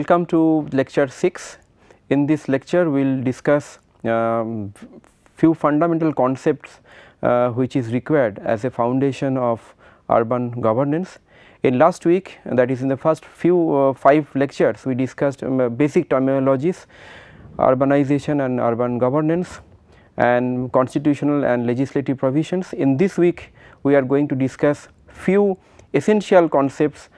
Welcome to lecture 6. In this lecture we will discuss few fundamental concepts which is required as a foundation of urban governance. In last week, that is in the first few 5 lectures, we discussed basic terminologies, urbanization and urban governance and constitutional and legislative provisions. In this week we are going to discuss few essential concepts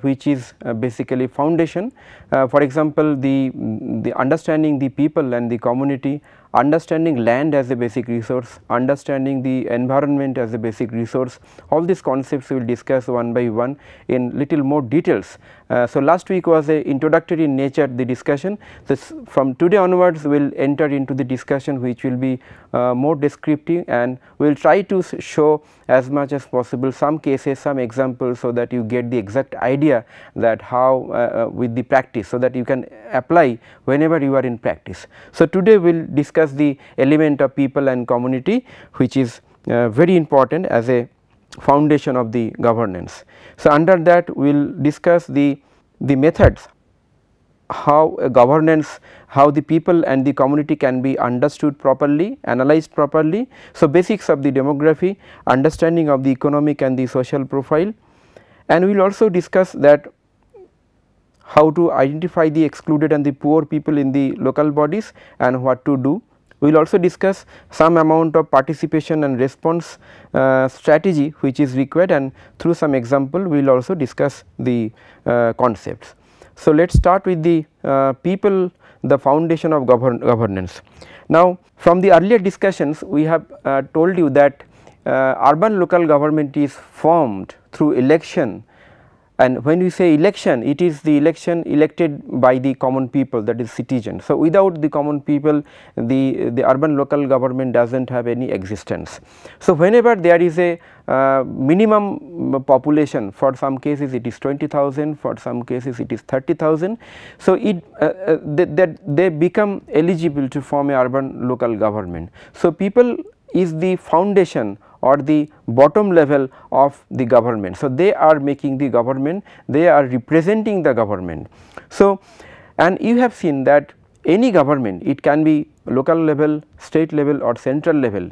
which is basically foundation. For example, the understanding the people and the community, understanding land as a basic resource, understanding the environment as a basic resource. All these concepts we will discuss one by one in little more details. So, last week was a introductory in nature the discussion. This from today onwards we will enter into the discussion which will be more descriptive, and we will try to show as much as possible some cases, some examples, so that you get the exact idea that how with the practice, so that you can apply whenever you are in practice. So, today we will discuss the element of people and community, which is very important as a foundation of the governance. So, under that we will discuss the methods, how a governance, how the people and the community can be understood properly, analyzed properly. So, basics of the demography, understanding of the economic and the social profile, and we will also discuss that how to identify the excluded and the poor people in the local bodies and what to do. We will also discuss some amount of participation and response strategy which is required, and through some example we will also discuss the concepts. So, let us start with the people, the foundation of governance. Now, from the earlier discussions we have told you that urban local government is formed through election, and when we say election, it is the election elected by the common people, that is citizens. So, without the common people the urban local government does not have any existence. So, whenever there is a minimum population, for some cases it is 20,000, for some cases it is 30,000. So, they become eligible to form a urban local government. So, people is the foundation or the bottom level of the government. So, they are making the government, they are representing the government. So, and you have seen that any government, it can be local level, state level or central level,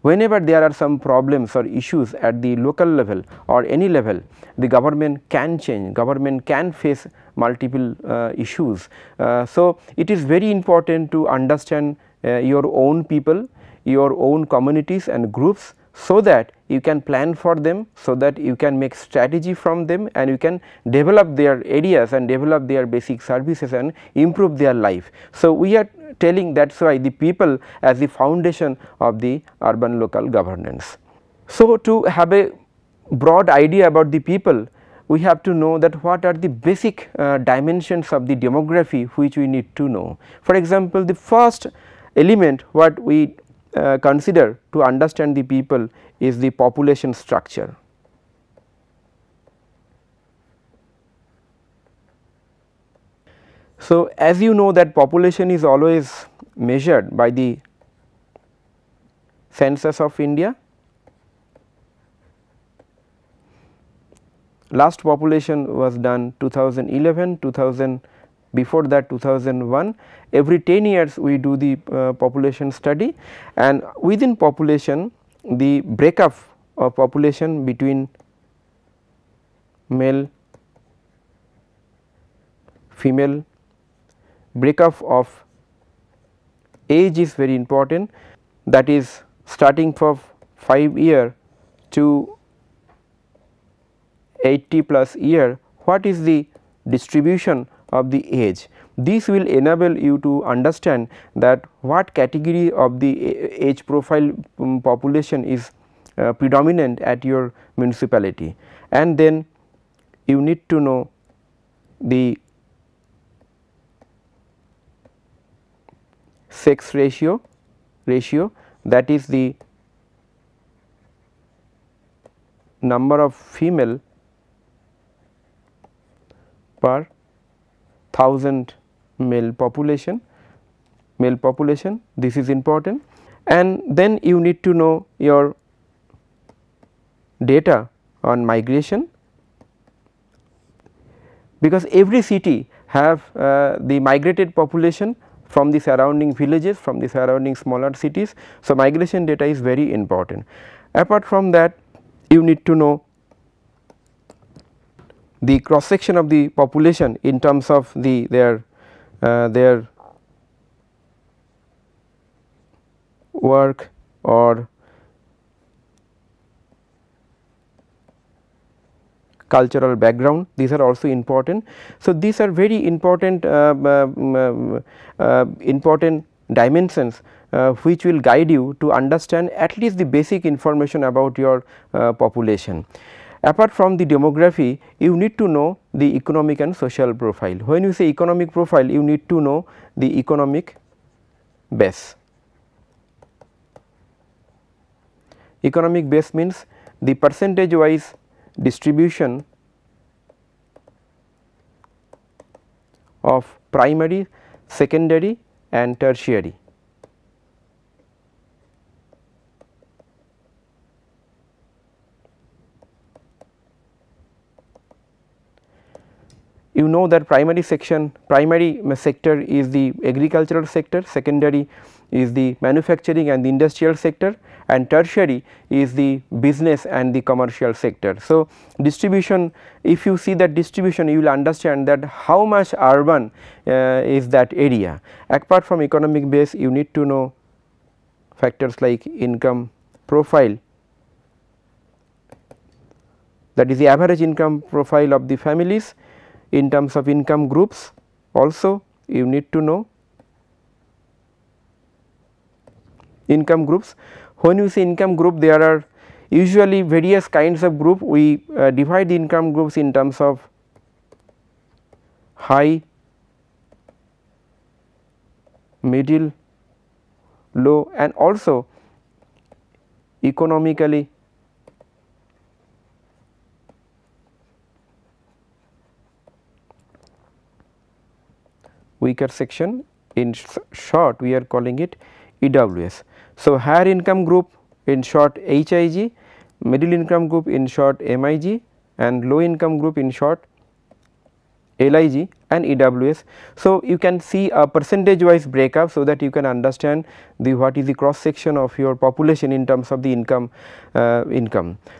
whenever there are some problems or issues at the local level or any level, the government can change, government can face multiple issues. So, it is very important to understand your own people, your own communities and groups, so that you can plan for them, so that you can make strategy from them, and you can develop their areas and develop their basic services and improve their life. So, we are telling that is why the people as the foundation of the urban local governance. So, to have a broad idea about the people, we have to know that what are the basic dimensions of the demography which we need to know. For example, the first element what we consider to understand the people is the population structure. So, as you know that population is always measured by the census of India. Last population was done 2011, 2000, before that 2001. Every 10 years we do the population study, and within population the breakup of population between male, female, breakup of age is very important, that is starting from 5 year to 80 plus year, what is the distribution of the age. This will enable you to understand that what category of the age profile population is predominant at your municipality, and then you need to know the sex ratio, that is the number of female per 1000 male population, this is important. And then you need to know your data on migration, because every city have the migrated population from the surrounding villages, from the surrounding smaller cities. So, migration data is very important. Apart from that, you need to know the cross section of the population in terms of their work or cultural background. These are also important. So, these are very important important dimensions which will guide you to understand at least the basic information about your population. Apart from the demography, you need to know the economic and social profile. When you say economic profile, you need to know the economic base. Economic base means the percentage wise distribution of primary, secondary and tertiary. You know that primary sector is the agricultural sector, secondary is the manufacturing and the industrial sector, and tertiary is the business and the commercial sector. So, distribution, if you see that distribution, you will understand that how much urban is that area. Apart from economic base, you need to know factors like income profile, that is the average income profile of the families. In terms of income groups also you need to know income groups. When you say income group, there are usually various kinds of group. We divide the income groups in terms of high, middle, low and also economically weaker section. In short we are calling it EWS. So, higher income group in short HIG, middle income group in short MIG and low income group in short LIG and EWS. So, you can see a percentage wise breakup, so that you can understand what is the cross section of your population in terms of the income.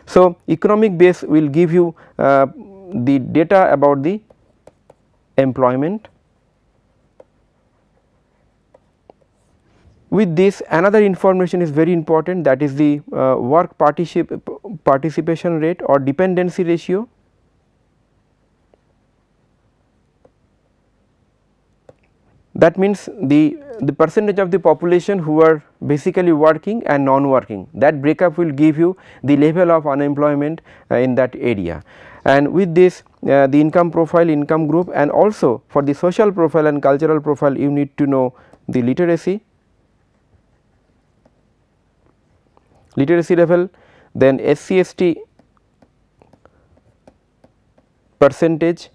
So, economic base will give you the data about the employment. With this, another information is very important, that is the work participation rate or dependency ratio. That means the percentage of the population who are basically working and non-working, that breakup will give you the level of unemployment in that area. And with this the income profile, income group, and also for the social profile and cultural profile you need to know the literacy level, then SC/ST percentage,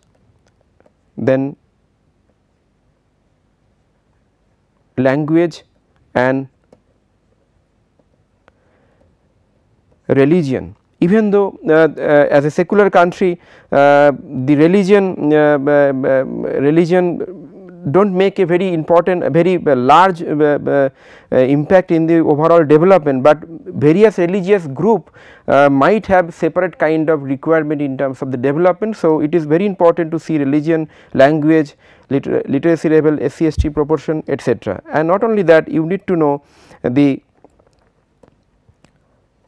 then language and religion. Even though as a secular country the religion do not make a very important, very large impact in the overall development, but various religious group might have separate kind of requirement in terms of the development. So, it is very important to see religion, language, literacy level, SC/ST proportion, etc. And not only that, you need to know the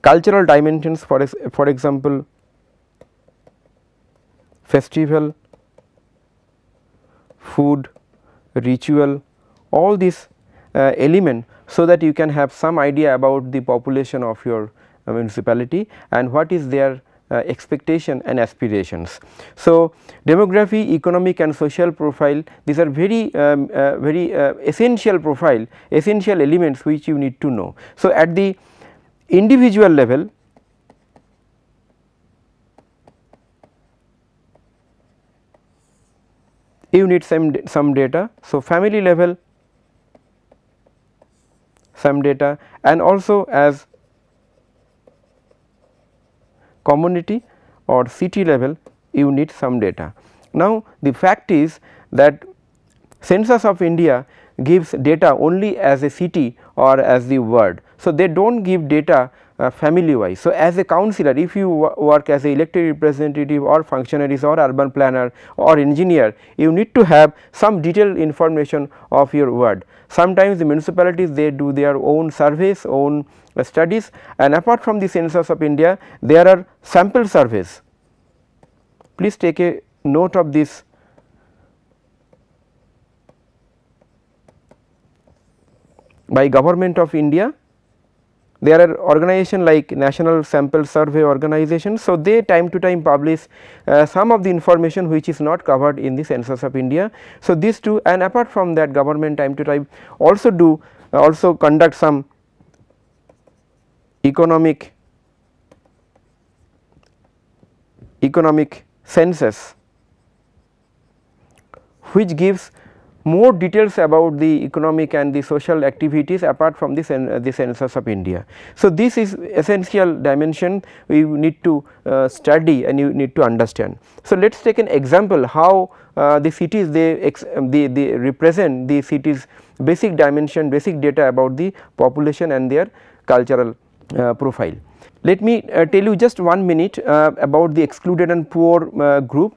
cultural dimensions, for example festival, food, ritual, all these element, so that you can have some idea about the population of your municipality and what is their expectation and aspirations. So, demography, economic and social profile, these are very essential profile, essential elements which you need to know. So, at the individual level, you need some data. So, family level some data, and also as community or city level you need some data. Now, the fact is that Census of India gives data only as a city or as the ward. So, they do not give data family wise. So, as a councillor, if you work as a elected representative or functionaries or urban planner or engineer, you need to have some detailed information of your ward. Sometimes the municipalities, they do their own surveys, own studies, and apart from the Census of India, there are sample surveys. Please take a note of this. By Government of India, there are organizations like National Sample Survey Organization. So, they time to time publish some of the information which is not covered in the Census of India. So, these two, and apart from that, government time to time also conduct some economic census, which gives more details about the economic and the social activities apart from the Census of India. So, this is essential dimension we need to study and you need to understand. So, let us take an example how the cities they represent the cities basic dimension, basic data about the population and their cultural profile. Let me tell you just 1 minute about the excluded and poor group.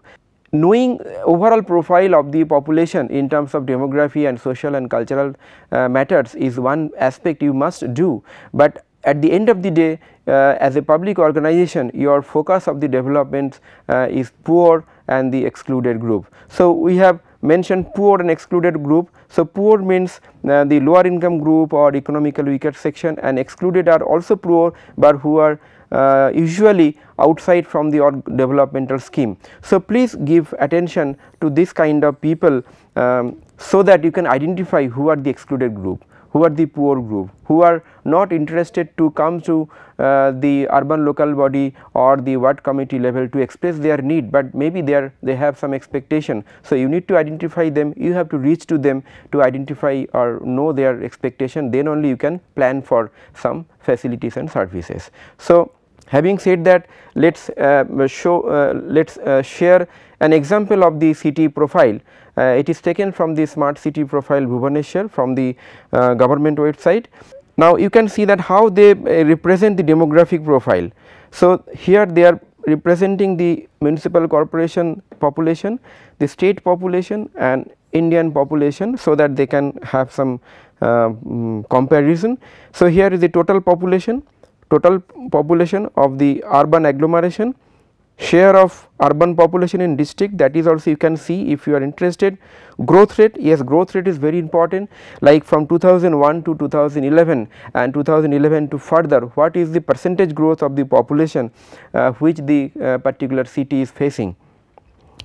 Knowing overall profile of the population in terms of demography and social and cultural matters is one aspect you must do, but at the end of the day as a public organization your focus of the development is poor and the excluded group. So, we have mentioned poor and excluded group. So, poor means the lower income group or economically weaker section, and excluded are also poor, but who are usually outside from the developmental scheme. So, please give attention to this kind of people so that you can identify who are the excluded group, who are the poor group, who are not interested to come to the urban local body or the ward committee level to express their need, but maybe they have some expectation. So, you need to identify them, you have to reach to them to identify or know their expectation, then only you can plan for some facilities and services. So, having said that, let us share an example of the city profile. It is taken from the Smart City Profile Bhubaneswar from the government website. Now, you can see that how they represent the demographic profile. So, here they are representing the municipal corporation population, the state population and Indian population, so that they can have some comparison. So, here is the total population of the urban agglomeration, share of urban population in district, that is also you can see if you are interested. Growth rate, yes, growth rate is very important, like from 2001 to 2011 and 2011 to further, what is the percentage growth of the population which the particular city is facing.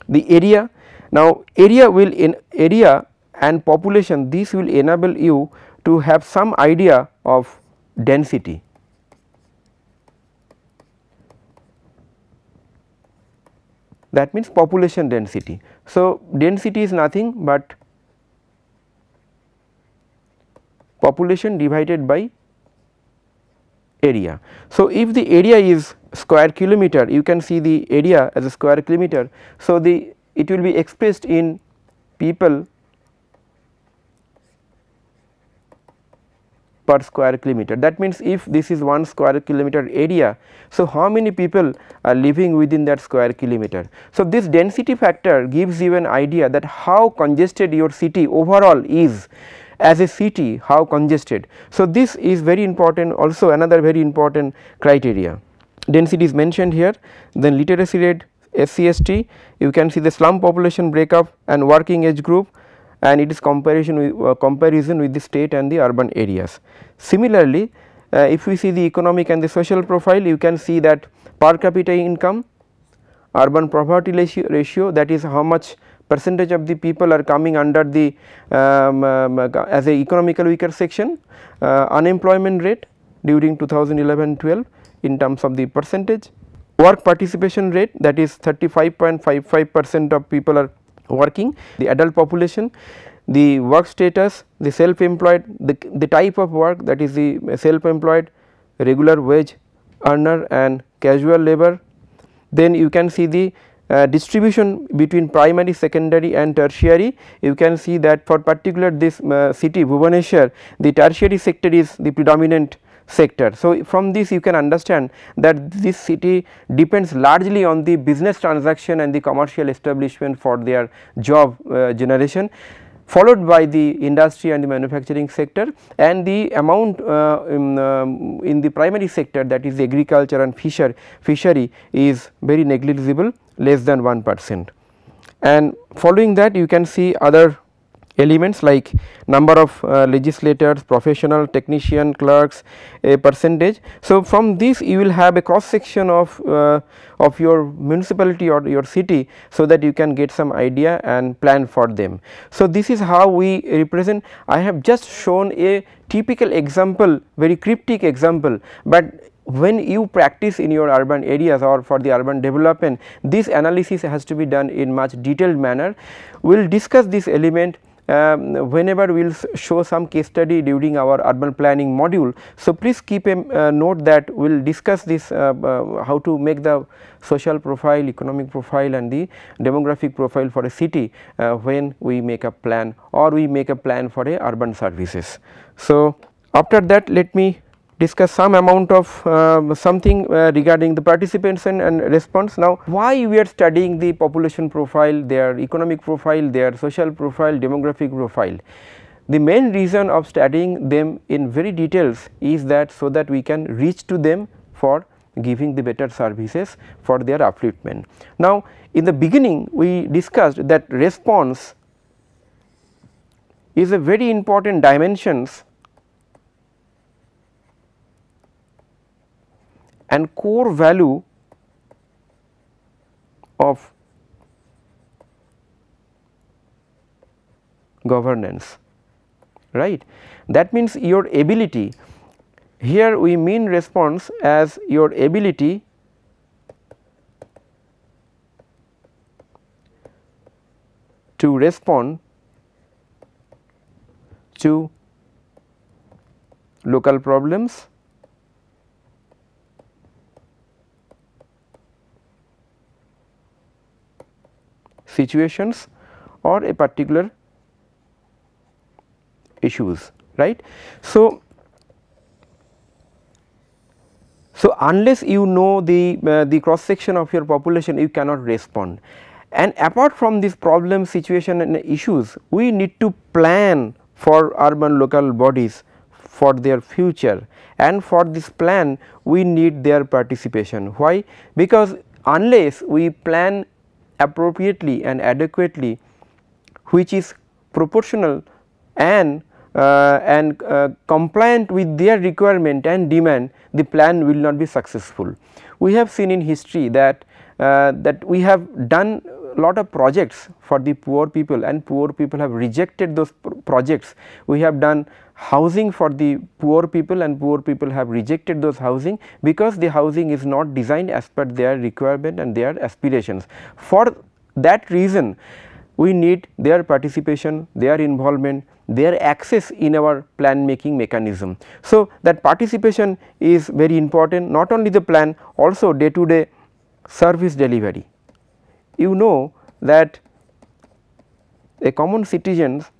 The area, now area and population, this will enable you to have some idea of density. That means population density. So, density is nothing but population divided by area. So, if the area is square kilometer, you can see the area as a square kilometer. So, it will be expressed in people per square kilometer. That means, if this is 1 square kilometer area, so how many people are living within that square kilometer. So, this density factor gives you an idea that how congested your city overall is, as a city how congested. So, this is very important, also another very important criteria. Density is mentioned here, then literacy rate, SC/ST, you can see the slum population breakup and working age group, and it is comparison with the state and the urban areas. Similarly, if we see the economic and the social profile, you can see that per capita income, urban poverty ratio, that is how much percentage of the people are coming under the as a economically weaker section, unemployment rate during 2011-12 in terms of the percentage, work participation rate, that is 35.55% of people are working, the adult population, the work status, the self-employed, the type of work, that is the self-employed, regular wage earner and casual labor. Then you can see the distribution between primary, secondary and tertiary, you can see that for particular this city Bhubaneswar, the tertiary sector is the predominant sector. So, from this you can understand that this city depends largely on the business transaction and the commercial establishment for their job generation, followed by the industry and the manufacturing sector, and the amount in the primary sector, that is the agriculture and fishery is very negligible, less than 1%. And following that you can see other elements like number of legislators, professional, technician, clerks, a percentage. So, from this you will have a cross section of your municipality or your city, so that you can get some idea and plan for them. So, this is how we represent. I have just shown a typical example, very cryptic example, but when you practice in your urban areas or for the urban development, this analysis has to be done in much detailed manner. We will discuss this element whenever we will show some case study during our urban planning module. So, please keep a note that we will discuss this how to make the social profile, economic profile and the demographic profile for a city when we make a plan or we make a plan for a urban services. So, after that let me discuss some amount of something regarding the participation and response. Now, why we are studying the population profile, their economic profile, their social profile, demographic profile. The main reason of studying them in very details is that so that we can reach to them for giving the better services for their upliftment. Now, in the beginning we discussed that response is a very important dimensions and core value of governance, right. That means your ability, here we mean response as your ability to respond to local problems, situations or a particular issues, right. So, unless you know the cross section of your population, you cannot respond. And apart from this problem, situation and issues, we need to plan for urban local bodies for their future, and for this plan we need their participation. Why? Because unless we plan appropriately and adequately, which is proportional and compliant with their requirement and demand, the plan will not be successful. We have seen in history that we have done lot of projects for the poor people and poor people have rejected those projects. We have done housing for the poor people and poor people have rejected those housing, because the housing is not designed as per their requirement and their aspirations. For that reason we need their participation, their involvement, their access in our plan making mechanism. So, that participation is very important, not only the plan, also day to day service delivery. You know that a common citizens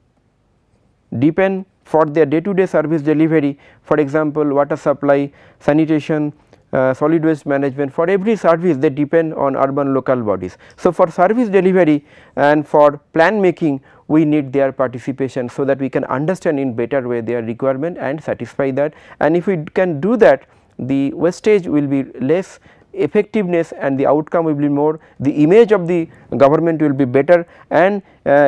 depend for their day to day service delivery, for example, water supply, sanitation, solid waste management, for every service they depend on urban local bodies. So, for service delivery and for plan making we need their participation, so that we can understand in better way their requirement and satisfy that, and if we can do that, the wastage will be less, effectiveness and the outcome will be more, the image of the government will be better, and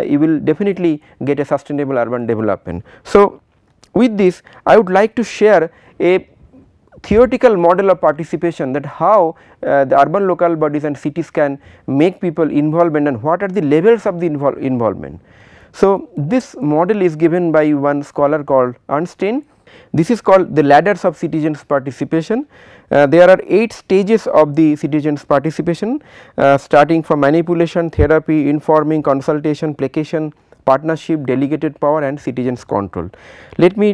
you will definitely get a sustainable urban development. So, with this I would like to share a theoretical model of participation, that how the urban local bodies and cities can make people involvement and what are the levels of the involvement. So, this model is given by one scholar called Einstein. This is called the ladders of citizens participation. There are 8 stages of the citizens participation, starting from manipulation, therapy, informing, consultation, placation, partnership, delegated power and citizens control. Let me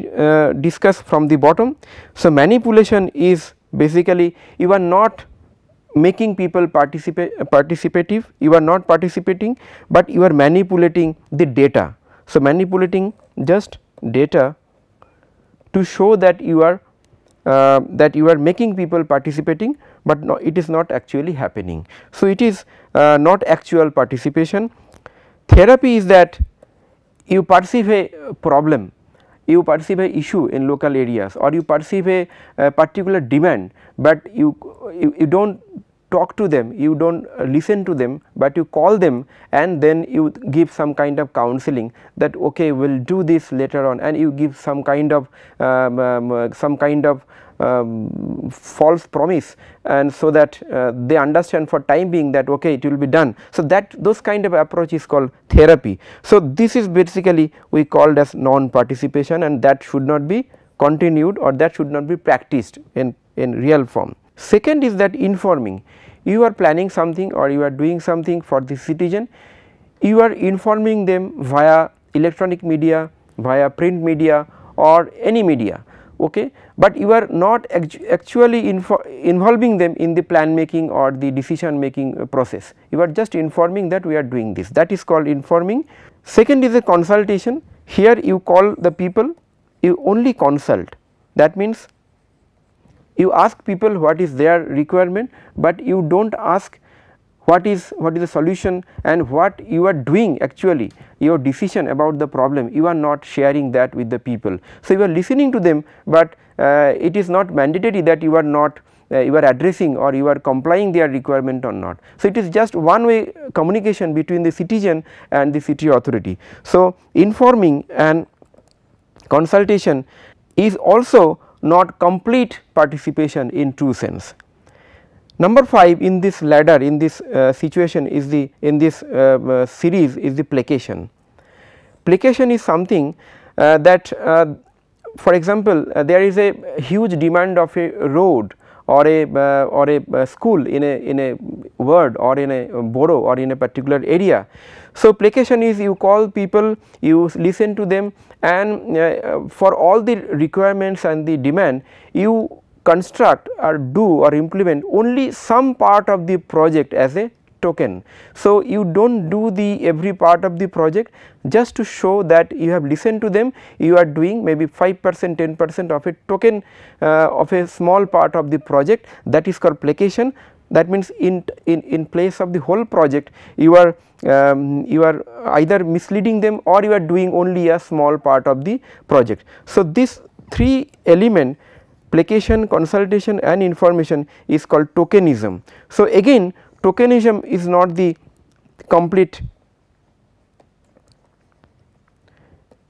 discuss from the bottom. So, manipulation is basically you are not making people participative, you are not participating, but you are manipulating the data. So, manipulating just data to show that you are making people participating, but no, it is not actually happening. So, it is not actual participation. Therapy is that you perceive a problem, you perceive a issue in local areas, or you perceive a particular demand, but you do not talk to them, you do not listen to them, but you call them and then you give some kind of counseling that okay, we will do this later on, and you give some kind of false promise, and so that they understand for time being that okay, it will be done. So, that those kind of approach is called therapy. So, this is basically we called as non participation, and that should not be continued, or that should not be practiced in real form. Second is that informing. You are planning something or you are doing something for the citizen, you are informing them via electronic media, via print media or any media, okay, but you are not actually involving them in the plan making or the decision making process. You are just informing that we are doing this, that is called informing. Second is a consultation. Here you call the people, you only consult, that means you ask people what is their requirement, but you do not ask what is the solution and what you are doing actually, your decision about the problem, you are not sharing that with the people. So, you are listening to them, but it is not mandatory that you are not you are addressing or you are complying their requirement or not. So, it is just one way communication between the citizen and the city authority. So, informing and consultation is also not complete participation in true sense. Number 5 in this ladder, in this situation is the series is the placation. Placation is something that for example, there is a huge demand of a road or a school in a ward or in a borough or in a particular area. So, placation is you call people, you listen to them, and for all the requirements and the demand you construct or do or implement only some part of the project as a token. So, you do not do the every part of the project, just to show that you have listened to them, you are doing maybe 5%, 10% of a token of a small part of the project, that is called placation. That means in place of the whole project you are either misleading them or you are doing only a small part of the project. So, this 3 element, placation, consultation and information, is called tokenism. So, again tokenism is not the complete,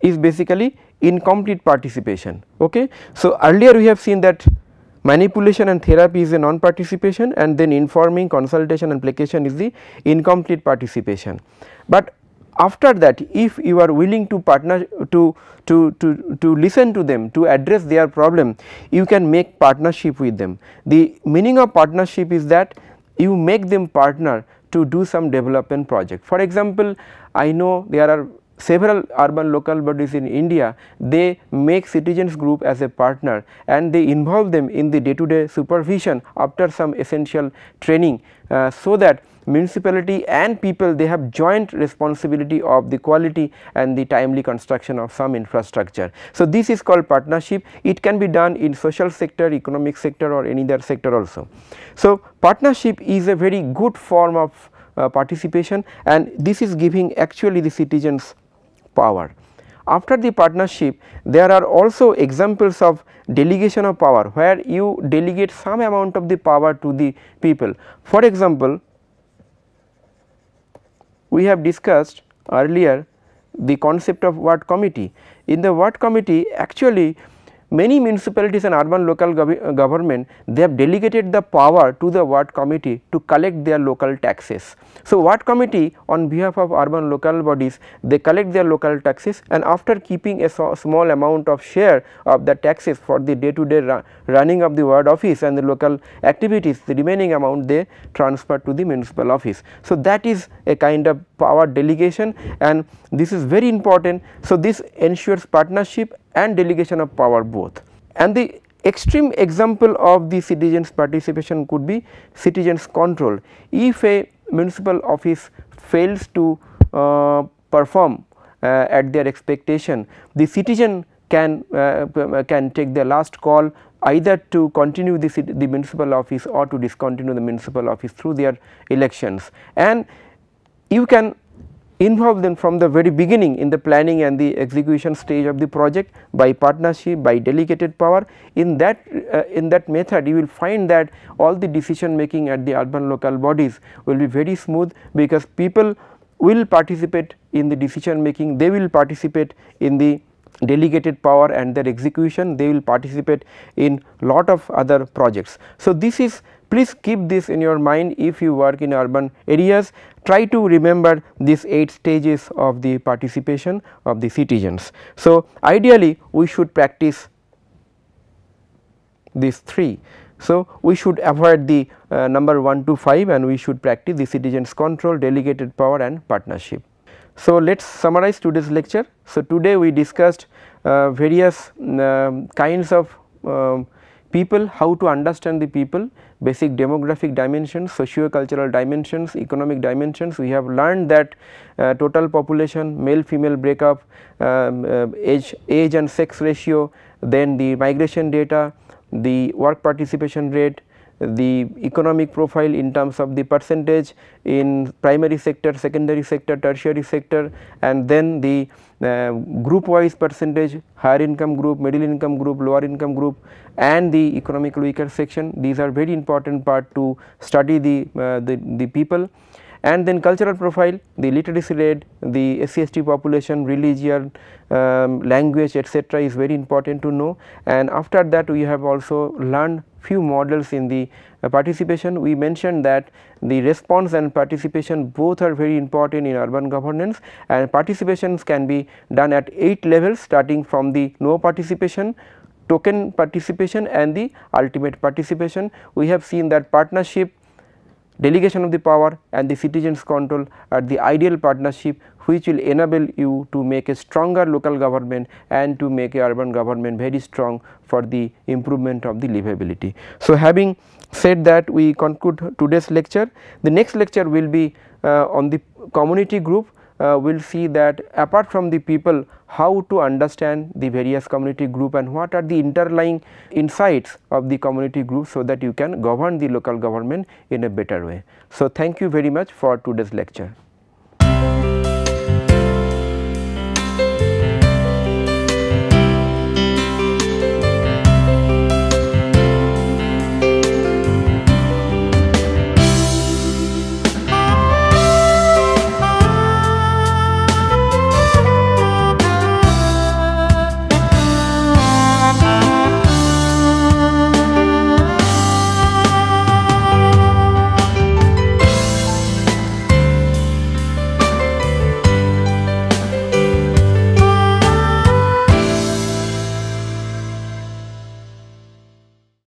is basically incomplete participation. Okay. So, earlier we have seen that manipulation and therapy is a non participation, and then informing, consultation and placation is the incomplete participation. But after that, if you are willing to partner to listen to them, to address their problem, you can make partnership with them. The meaning of partnership is that you make them partner to do some development project. For example, I know there are several urban local bodies in India, they make citizens group as a partner and they involve them in the day to day supervision after some essential training, so that municipality and people, they have joint responsibility of the quality and the timely construction of some infrastructure. So, this is called partnership. It can be done in social sector, economic sector or any other sector also. So, partnership is a very good form of participation, and this is giving actually the citizens power. After the partnership, there are also examples of delegation of power, where you delegate some amount of the power to the people. For example, we have discussed earlier the concept of ward committee. In the ward committee, actually many municipalities and urban local government, they have delegated the power to the ward committee to collect their local taxes. So, ward committee on behalf of urban local bodies, they collect their local taxes, and after keeping a small amount of share of the taxes for the day to day running of the ward office and the local activities, the remaining amount they transfer to the municipal office. So, that is a kind of power delegation, and this is very important. So, this ensures partnership and delegation of power both. And the extreme example of the citizens participation could be citizens control. If a municipal office fails to perform at their expectation, the citizen can take the last call either to continue the municipal office or to discontinue the municipal office through their elections, and you can involve them from the very beginning in the planning and the execution stage of the project by partnership, by delegated power. In that method you will find that all the decision making at the urban local bodies will be very smooth, because people will participate in the decision making, they will participate in the delegated power and their execution, they will participate in lot of other projects. So, this is, please keep this in your mind if you work in urban areas. Try to remember these 8 stages of the participation of the citizens. So, ideally we should practice these 3. So, we should avoid the number 1 to 5 and we should practice the citizens control, delegated power and partnership. So, let us summarize today's lecture. So, today we discussed various kinds of people, how to understand the people, basic demographic dimensions, socio-cultural dimensions, economic dimensions. We have learned that total population, male female breakup, age and sex ratio, then the migration data, the work participation rate, the economic profile in terms of the percentage in primary sector, secondary sector, tertiary sector, and then the group wise percentage, higher income group, middle income group, lower income group, and the economically weaker section. These are very important part to study the people. And then cultural profile, the literacy rate, the SC/ST population, religion, language, etc. is very important to know. And after that we have also learned few models in the participation. We mentioned that the response and participation both are very important in urban governance, and participations can be done at 8 levels, starting from the no participation, token participation and the ultimate participation. We have seen that partnership, delegation of the power and the citizens control are the ideal partnership which will enable you to make a stronger local government and to make a urban government very strong for the improvement of the livability. So, having said that, we conclude today's lecture. The next lecture will be on the community group. We will see that apart from the people, how to understand the various community group and what are the underlying insights of the community group, so that you can govern the local government in a better way. So, thank you very much for today's lecture.